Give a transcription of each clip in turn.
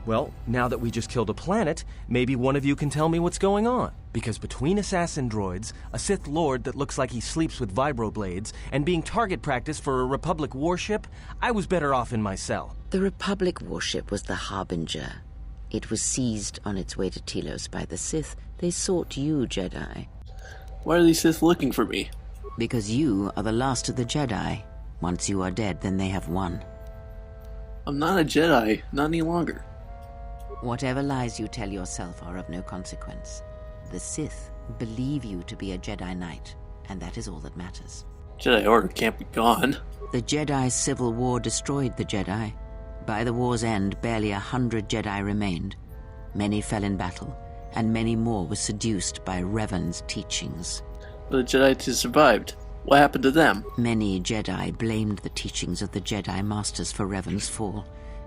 Well, now that we just killed a planet, maybe one of you can tell me what's going on. Because between assassin droids, a Sith Lord that looks like he sleeps with vibroblades, and being target practice for a Republic warship, I was better off in my cell. The Republic warship was the Harbinger. It was seized on its way to Telos by the Sith. They sought you, Jedi. Why are these Sith looking for me? Because you are the last of the Jedi. Once you are dead, then they have won. I'm not a Jedi, not any longer. Whatever lies you tell yourself are of no consequence. The Sith believe you to be a Jedi Knight, and that is all that matters. Jedi Order can't be gone. The Jedi Civil War destroyed the Jedi. By the war's end, barely 100 Jedi remained. Many fell in battle, and many more were seduced by Revan's teachings. But the Jedi survived. What happened to them? Many Jedi blamed the teachings of the Jedi Masters for Revan's fall,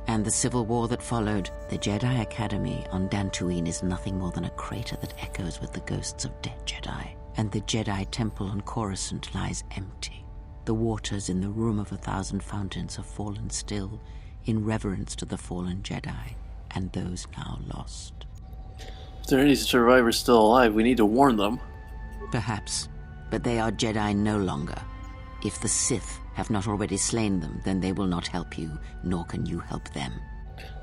and the civil war that followed. The Jedi Academy on Dantooine is nothing more than a crater that echoes with the ghosts of dead Jedi, and the Jedi Temple on Coruscant lies empty. The waters in the Room of 1,000 Fountains have fallen still, in reverence to the fallen Jedi, and those now lost. If there are any survivors still alive, we need to warn them. Perhaps, but they are Jedi no longer. If the Sith have not already slain them, then they will not help you, nor can you help them.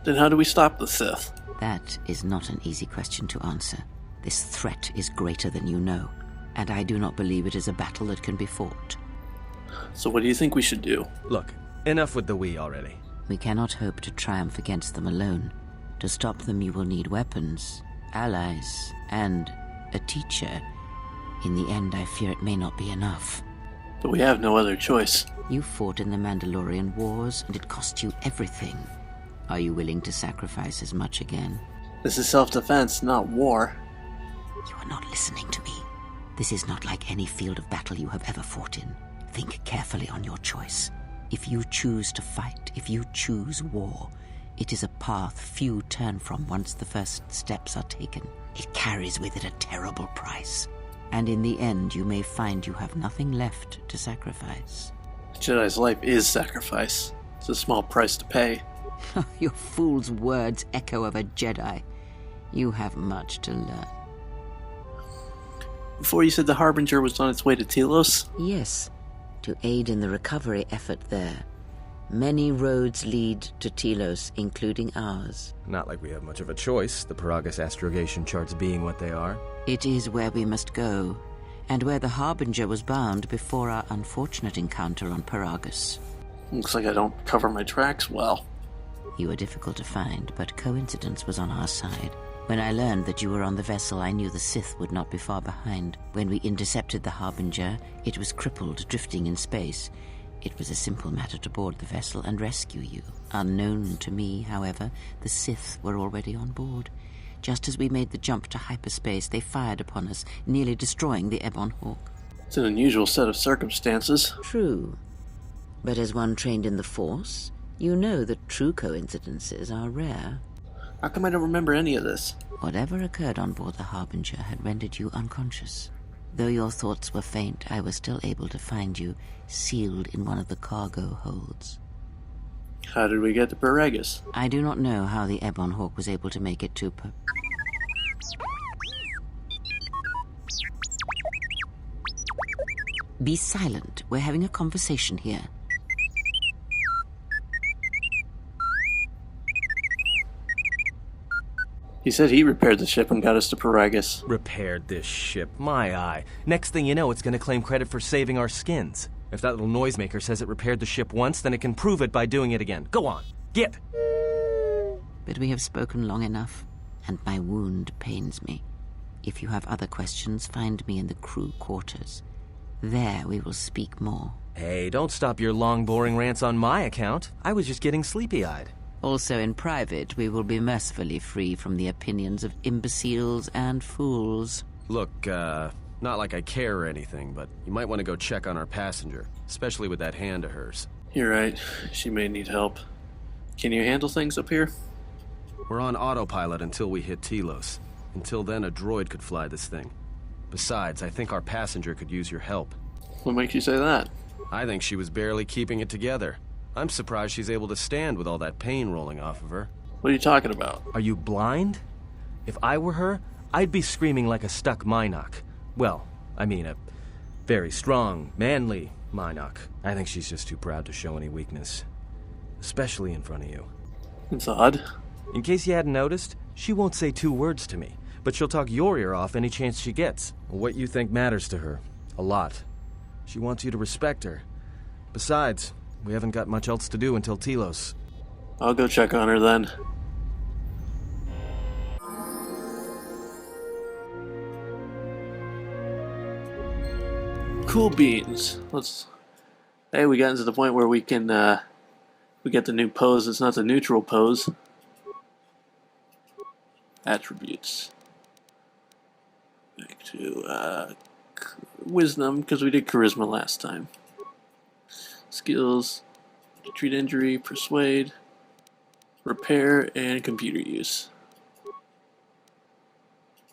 Then how do we stop the Sith? That is not an easy question to answer. This threat is greater than you know, and I do not believe it is a battle that can be fought. So what do you think we should do? Look, enough with the we already. We cannot hope to triumph against them alone. To stop them you will need weapons, allies, and a teacher. In the end, I fear it may not be enough. But we have no other choice. You fought in the Mandalorian Wars, and it cost you everything. Are you willing to sacrifice as much again? This is self-defense, not war. You are not listening to me. This is not like any field of battle you have ever fought in. Think carefully on your choice. If you choose to fight, if you choose war, it is a path few turn from once the first steps are taken. It carries with it a terrible price. And in the end, you may find you have nothing left to sacrifice. A Jedi's life is sacrifice. It's a small price to pay. Your fool's words echo of a Jedi. You have much to learn. Before you said the Harbinger was on its way to Telos? Yes, to aid in the recovery effort there. Many roads lead to Telos, including ours. Not like we have much of a choice, the Paragus astrogation charts being what they are. It is where we must go, and where the Harbinger was bound before our unfortunate encounter on Paragus. Looks like I don't cover my tracks well. You were difficult to find, but coincidence was on our side. When I learned that you were on the vessel, I knew the Sith would not be far behind. When we intercepted the Harbinger, it was crippled, drifting in space. It was a simple matter to board the vessel and rescue you. Unknown to me, however, the Sith were already on board. Just as we made the jump to hyperspace, they fired upon us, nearly destroying the Ebon Hawk. It's an unusual set of circumstances. True. But as one trained in the Force, you know that true coincidences are rare. How come I don't remember any of this? Whatever occurred on board the Harbinger had rendered you unconscious. Though your thoughts were faint, I was still able to find you, sealed in one of the cargo holds. How did we get to Paragus? I do not know how the Ebon Hawk was able to make it to Be silent. We're having a conversation here. He said he repaired the ship and got us to Paragus. Repaired this ship, my eye. Next thing you know, it's gonna claim credit for saving our skins. If that little noisemaker says it repaired the ship once, then it can prove it by doing it again. Go on, get! But we have spoken long enough, and my wound pains me. If you have other questions, find me in the crew quarters. There we will speak more. Hey, don't stop your long, boring rants on my account. I was just getting sleepy-eyed. Also in private, we will be mercifully free from the opinions of imbeciles and fools. Look, not like I care or anything, but you might want to go check on our passenger, especially with that hand of hers. You're right. She may need help. Can you handle things up here? We're on autopilot until we hit Telos. Until then, a droid could fly this thing. Besides, I think our passenger could use your help. What makes you say that? I think she was barely keeping it together. I'm surprised she's able to stand with all that pain rolling off of her. What are you talking about? Are you blind? If I were her, I'd be screaming like a stuck Minoc. Well, I mean a very strong, manly Minoc. I think she's just too proud to show any weakness. Especially in front of you. It's odd. In case you hadn't noticed, she won't say 2 words to me, but she'll talk your ear off any chance she gets. What you think matters to her. A lot. She wants you to respect her. Besides, we haven't got much else to do until Telos. I'll go check on her then. Cool beans. Hey, we got to the point where we can, we get the new pose. It's not the neutral pose. Attributes. Back to, wisdom, because we did charisma last time. Skills. Treat injury, persuade, repair, and computer use.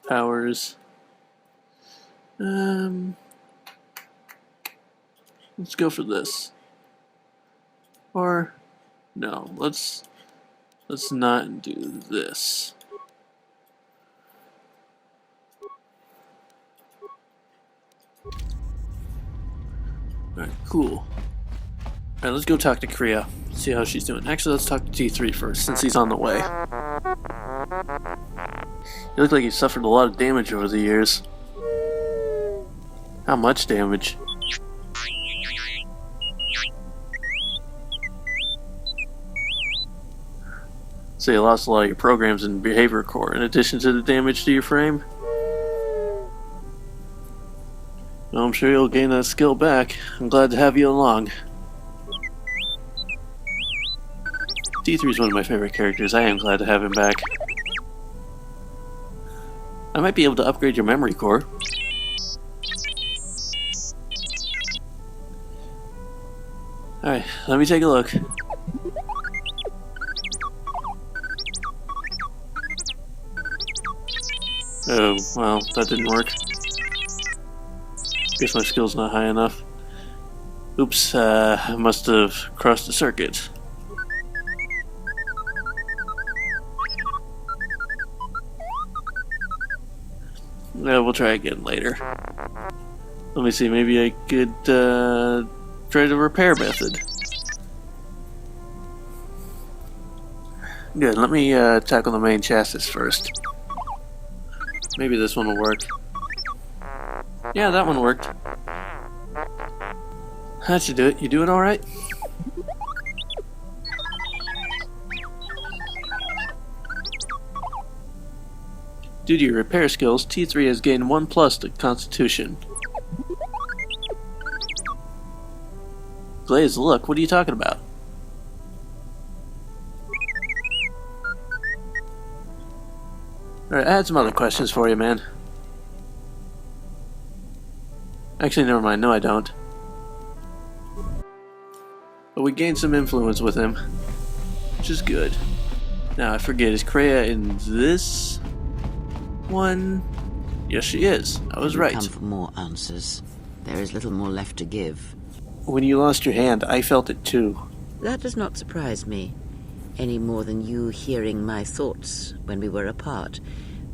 Powers. Let's go for this. Or no, let's not do this. Alright, cool. Alright, let's go talk to Kriya. See how she's doing. Actually, let's talk to T3 first, since he's on the way. You look like you suffered a lot of damage over the years. How much damage? So you lost a lot of your programs in behavior core, in addition to the damage to your frame? Well, I'm sure you'll gain that skill back. I'm glad to have you along. D3 is one of my favorite characters. I am glad to have him back. I might be able to upgrade your memory core. Alright, let me take a look. Oh, well, that didn't work. Guess my skill's not high enough. Oops, I must have crossed the circuit. We'll try again later. Let me see, maybe I could try the repair method. Good, let me tackle the main chassis first. Maybe this one will work. Yeah, that one worked. That should do it. You doing alright? Due to your repair skills, T3 has gained 1+ to Constitution. Glaze, look, what are you talking about? Alright, I had some other questions for you, man. Actually, never mind. No, I don't. But we gained some influence with him, which is good. Now, I forget, is Kriya in this one? Yes, she is. I was right. Come for more answers. There is little more left to give. When you lost your hand, I felt it too. That does not surprise me, any more than you hearing my thoughts when we were apart.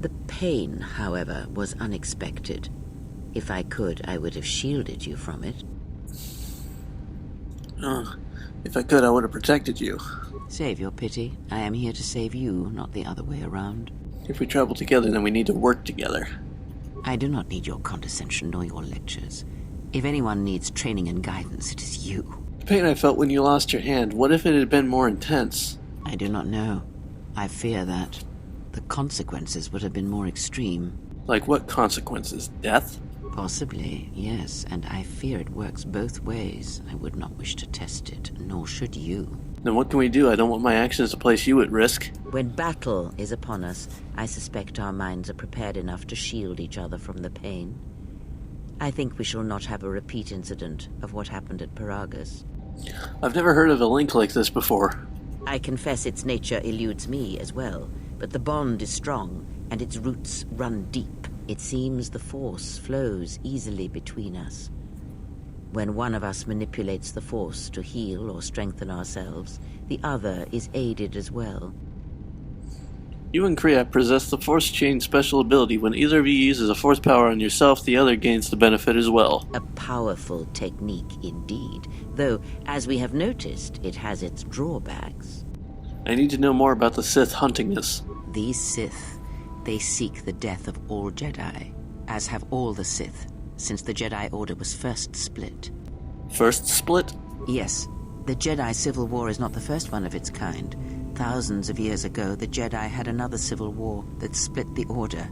The pain, however, was unexpected. If I could, I would have shielded you from it. If I could, I would have protected you. Save your pity. I am here to save you, not the other way around. If we travel together, then we need to work together. I do not need your condescension nor your lectures. If anyone needs training and guidance, it is you. The pain I felt when you lost your hand, what if it had been more intense? I do not know. I fear that. The consequences would have been more extreme. Like what consequences? Death? Possibly, yes, and I fear it works both ways. I would not wish to test it, nor should you. Then what can we do? I don't want my actions to place you at risk. When battle is upon us, I suspect our minds are prepared enough to shield each other from the pain. I think we shall not have a repeat incident of what happened at Paragas. I've never heard of a link like this before. I confess its nature eludes me as well, but the bond is strong, and its roots run deep. It seems the force flows easily between us. When one of us manipulates the force to heal or strengthen ourselves, the other is aided as well. You and Kriya possess the Force Chain special ability. When either of you uses a Force power on yourself, the other gains the benefit as well. A powerful technique indeed, though, as we have noticed, it has its drawbacks. I need to know more about the Sith hunting us. These Sith, they seek the death of all Jedi, as have all the Sith, since the Jedi Order was first split. First split? Yes, the Jedi Civil War is not the first one of its kind. Thousands of years ago, the Jedi had another civil war that split the Order.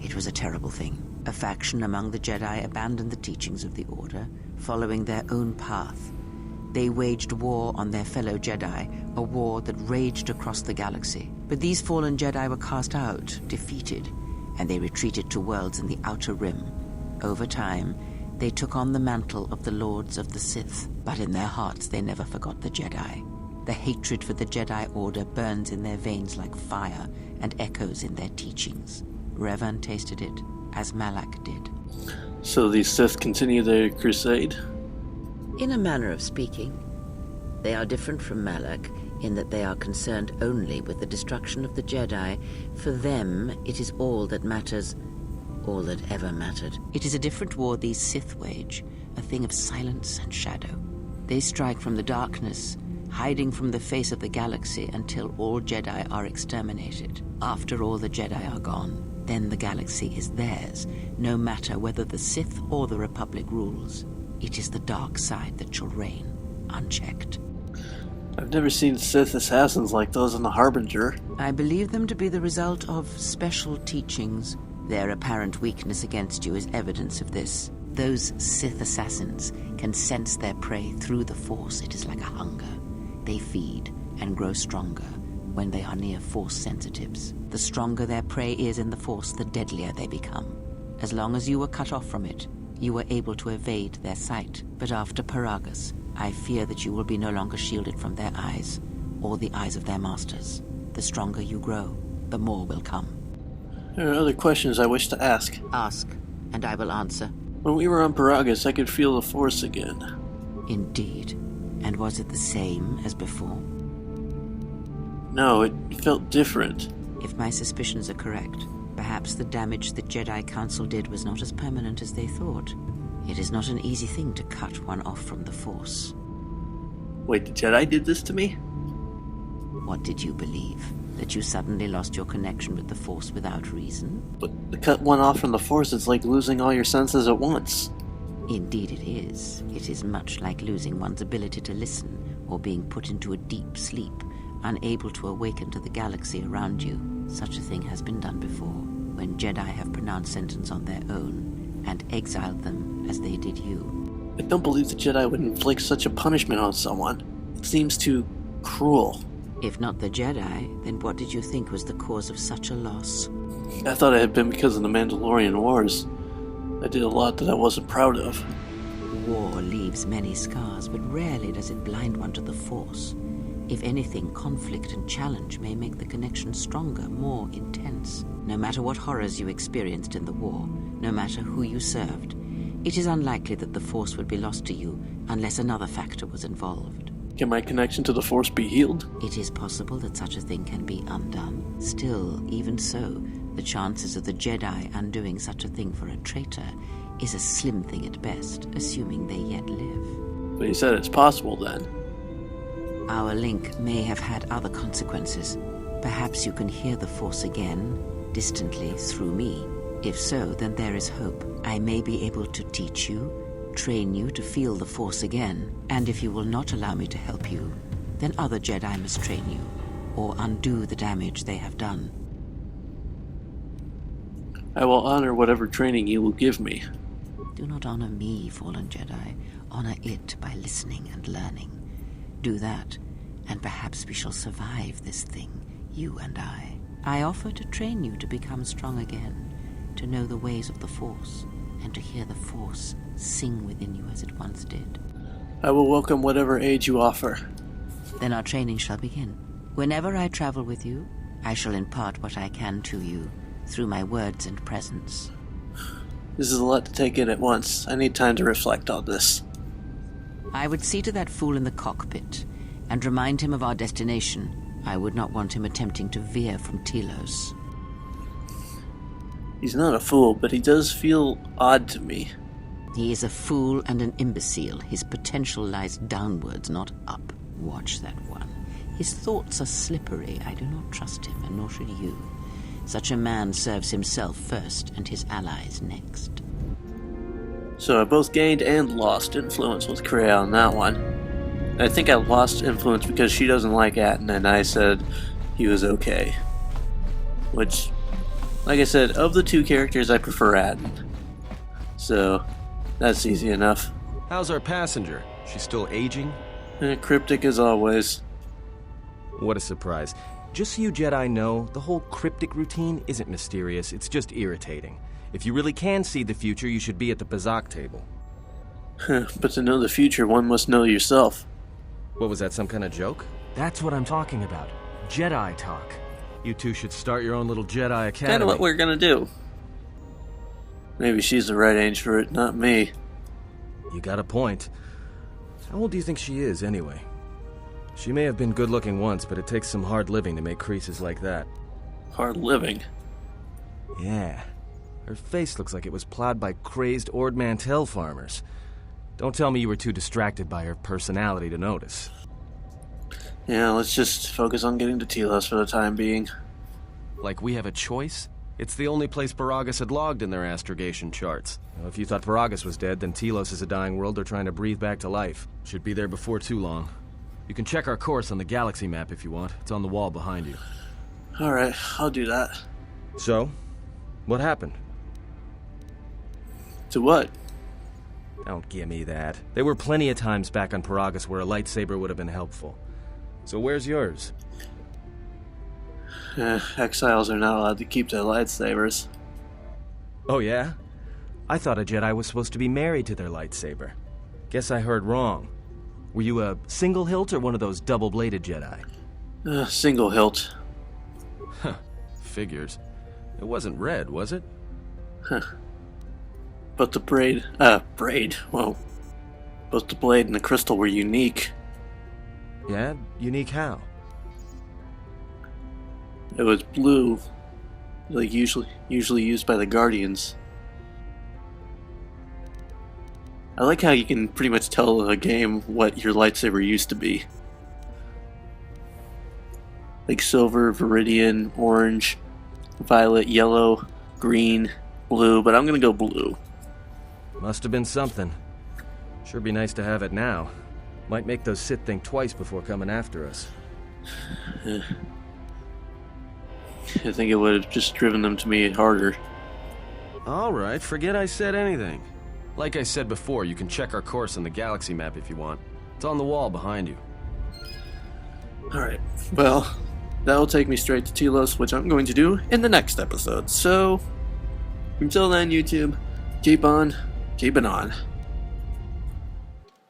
It was a terrible thing. A faction among the Jedi abandoned the teachings of the Order, following their own path. They waged war on their fellow Jedi, a war that raged across the galaxy. But these fallen Jedi were cast out, defeated, and they retreated to worlds in the Outer Rim. Over time, they took on the mantle of the Lords of the Sith, but in their hearts they never forgot the Jedi. The hatred for the Jedi Order burns in their veins like fire and echoes in their teachings. Revan tasted it, as Malak did. So these Sith continue their crusade? In a manner of speaking. They are different from Malak in that they are concerned only with the destruction of the Jedi. For them, it is all that matters, all that ever mattered. It is a different war these Sith wage, a thing of silence and shadow. They strike from the darkness, hiding from the face of the galaxy until all Jedi are exterminated. After all the Jedi are gone, then the galaxy is theirs, no matter whether the Sith or the Republic rules. It is the dark side that shall reign, unchecked. I've never seen Sith assassins like those in the Harbinger. I believe them to be the result of special teachings. Their apparent weakness against you is evidence of this. Those Sith assassins can sense their prey through the Force. It is like a hunger. They feed and grow stronger when they are near Force sensitives. The stronger their prey is in the Force, the deadlier they become. As long as you were cut off from it, you were able to evade their sight. But after Paragus, I fear that you will be no longer shielded from their eyes, or the eyes of their masters. The stronger you grow, the more will come. There are other questions I wish to ask. Ask, and I will answer. When we were on Paragus, I could feel the Force again. Indeed. And was it the same as before? No, it felt different. If my suspicions are correct, perhaps the damage the Jedi Council did was not as permanent as they thought. It is not an easy thing to cut one off from the Force. Wait, the Jedi did this to me? What did you believe? That you suddenly lost your connection with the Force without reason? But to cut one off from the Force is like losing all your senses at once. Indeed it is. It is much like losing one's ability to listen, or being put into a deep sleep, unable to awaken to the galaxy around you. Such a thing has been done before, when Jedi have pronounced sentence on their own, and exiled them as they did you. I don't believe the Jedi would inflict such a punishment on someone. It seems too cruel. If not the Jedi, then what did you think was the cause of such a loss? I thought it had been because of the Mandalorian Wars. I did a lot that I wasn't proud of. War leaves many scars, but rarely does it blind one to the Force. If anything, conflict and challenge may make the connection stronger, more intense. No matter what horrors you experienced in the war, no matter who you served, it is unlikely that the Force would be lost to you unless another factor was involved. Can my connection to the Force be healed? It is possible that such a thing can be undone. Still, even so, the chances of the Jedi undoing such a thing for a traitor is a slim thing at best, assuming they yet live. But you said it's possible then. Our link may have had other consequences. Perhaps you can hear the Force again, distantly, through me. If so, then there is hope. I may be able to teach you, train you to feel the Force again, and if you will not allow me to help you, then other Jedi must train you, or undo the damage they have done. I will honor whatever training you will give me. Do not honor me, fallen Jedi. Honor it by listening and learning. Do that, and perhaps we shall survive this thing, you and I. I offer to train you to become strong again, to know the ways of the Force, and to hear the Force sing within you as it once did. I will welcome whatever aid you offer. Then our training shall begin. Whenever I travel with you, I shall impart what I can to you, through my words and presence. This is a lot to take in at once. I need time to reflect on this. I would see to that fool in the cockpit, and remind him of our destination, I would not want him attempting to veer from Telos. He's not a fool, but he does feel odd to me. He is a fool and an imbecile. His potential lies downwards, not up. Watch that one. His thoughts are slippery. I do not trust him, and nor should you. Such a man serves himself first, and his allies next. So I both gained and lost influence with Kreia on that one. I think I lost influence because she doesn't like Atten, and I said he was okay. Which, like I said, of the two characters, I prefer Atten. So, that's easy enough. How's our passenger? She's still aging? Cryptic as always. What a surprise. Just so you Jedi know, the whole cryptic routine isn't mysterious, it's just irritating. If you really can see the future, you should be at the Bazak table. But to know the future, one must know yourself. What was that, some kind of joke? That's what I'm talking about. Jedi talk. You two should start your own little Jedi academy. Kinda what we're gonna do. Maybe she's the right age for it, not me. You got a point. How old do you think she is, anyway? She may have been good-looking once, but it takes some hard living to make creases like that. Hard living? Yeah. Her face looks like it was plowed by crazed Ord Mantell farmers. Don't tell me you were too distracted by her personality to notice. Yeah, let's just focus on getting to Telos for the time being. Like we have a choice? It's the only place Paragus had logged in their astrogation charts. Well, if you thought Paragus was dead, then Telos is a dying world they're trying to breathe back to life. Should be there before too long. You can check our course on the galaxy map if you want. It's on the wall behind you. Alright, I'll do that. So, what happened? To what? Don't give me that. There were plenty of times back on Paragus where a lightsaber would have been helpful. So where's yours? Exiles are not allowed to keep their lightsabers. Oh yeah? I thought a Jedi was supposed to be married to their lightsaber. Guess I heard wrong. Were you a single hilt or one of those double-bladed Jedi? Single hilt. Huh. Figures. It wasn't red, was it? Huh. But the braid, whoa. Both the blade and the crystal were unique. Yeah? Unique how? It was blue, like usually used by the Guardians. I like how you can pretty much tell a game what your lightsaber used to be. Like silver, viridian, orange, violet, yellow, green, blue, but I'm gonna go blue. Must have been something. Sure be nice to have it now. Might make those Sith think twice before coming after us. I think it would have just driven them to me harder. Alright, forget I said anything. Like I said before, you can check our course on the galaxy map if you want. It's on the wall behind you. Alright, well, that'll take me straight to Telos, which I'm going to do in the next episode. So, until then, YouTube, keep on keeping on.